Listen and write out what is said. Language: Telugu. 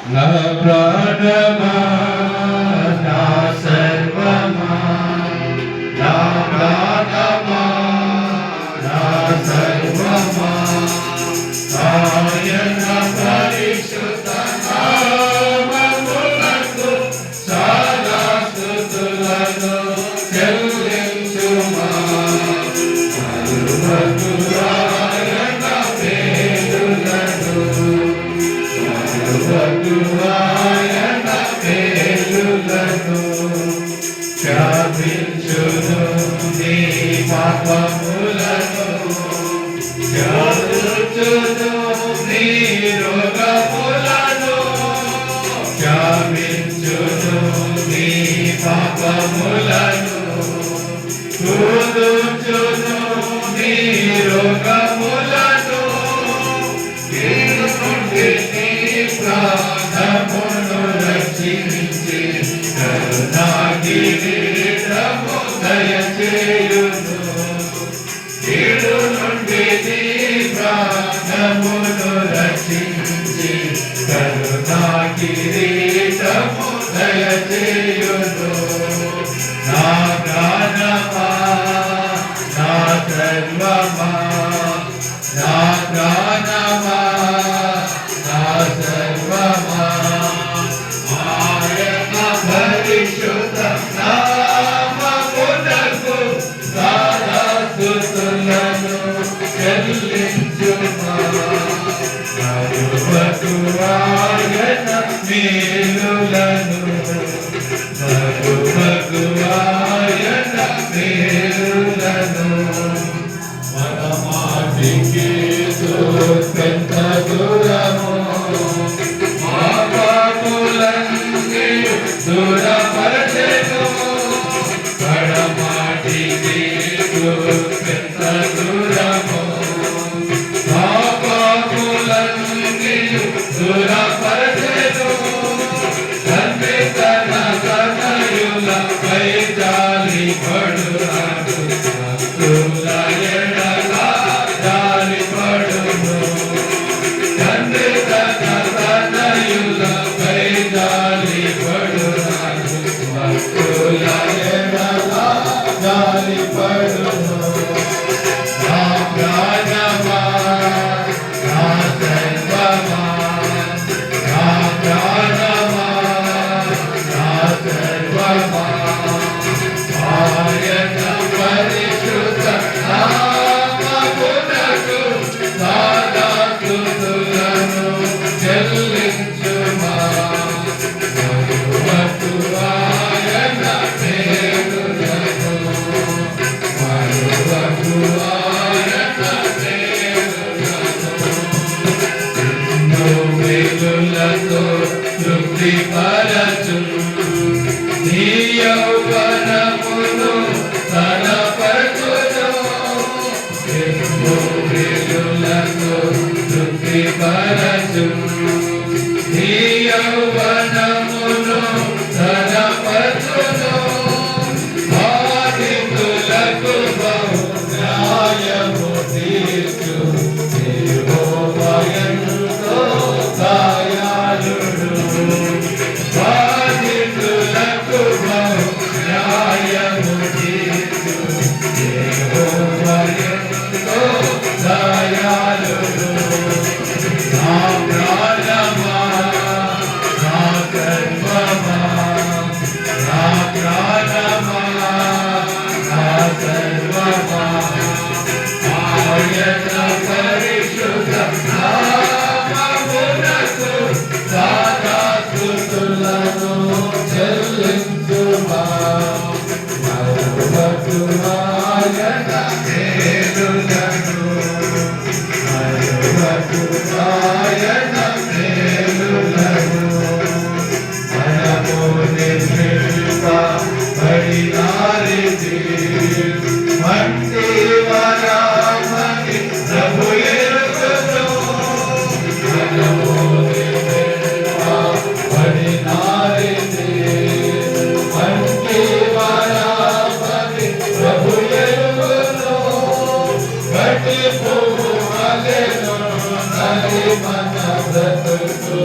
నా ప్రాణమా నా సర్వమా నా ప్రాణమా నా సర్వమా ఆయన పరిశుద్ధ నామమునకు సదా స్తుతులను చెల్లించుమా ఆయన పేరులను క్షమించును నీ పాపములను క్షమించును నీ రోగములను క్షమించును నీ పాపములను కూర్చును నీ రోగములను కీడు నుండి నీ ప్రాణమును రక్షించి కరుణాకిరీటము దయచేయును కీడు నుండి నీ ప్రాణమును రక్షించి కరుణాకిరీటము దయచేయును నా ప్రాణమా నా సర్వమా నా ప్రాణమా నా సర్వమా ఆయన పరిశుద్ధ నామమునకు సదా స్తుతులను చెల్లించుమా మరువకు ఆయన మేలులను మరువకు ఆయన మేలులను మన మాటికి ఎంత దూరము మా పాపులన్నీ దూరపరచెను పడమాటికి ఎంత దూరము మా పాపులన్నీ దూరపరచెను తండ్రి తన తనయులపై జాలి పడునాడు భక్తుల ఎడల జాలి పడును తండ్రి తన తనయులపై జాలి పడునాడు భక్తుల ఎడల జాలి పడును నా ప్రాణమా నా సర్వమా నా ప్రాణమా నా సర్వమా ఆయన పరిశుద్ధ నామమునకు సదా స్తుతులను చెల్లించుమా మరువకు ఆయన పేరులను మరువకు ఆయన పేరులను ఎన్నో మేలులతో తృప్తిపరచు నీ యౌవనమును తనపరచును ఎన్నో మేలులతో తృప్తిపరచు నీ యౌవనమును తనపరచును బాధితులకు బహు న్యాయము తీర్చు యెహోవా ఎంతో దయాళుడు బాధితులకు బహు న్యాయము తీర్చు యెహోవా ఎంతో దయాళుడు నా ప్రాణమా నా సర్వమా నా ప్రాణమా నా సర్వమా ఆయన పరిశుద్ధ నామమునకు సదా స్తుతులను చెల్లించుమా మరువకు ఆయన మేలులను మరువకు ఆయన మేలులను మనము నిర్మింపబడినారిది మంటి వరమని ప్రభు ఎరుగును మనము నిర్మింపబడినారిది మంటి వరమని ప్రభు ఎరుగును గట్టి పువ్వు వలెను నలి మన బ్రతుకు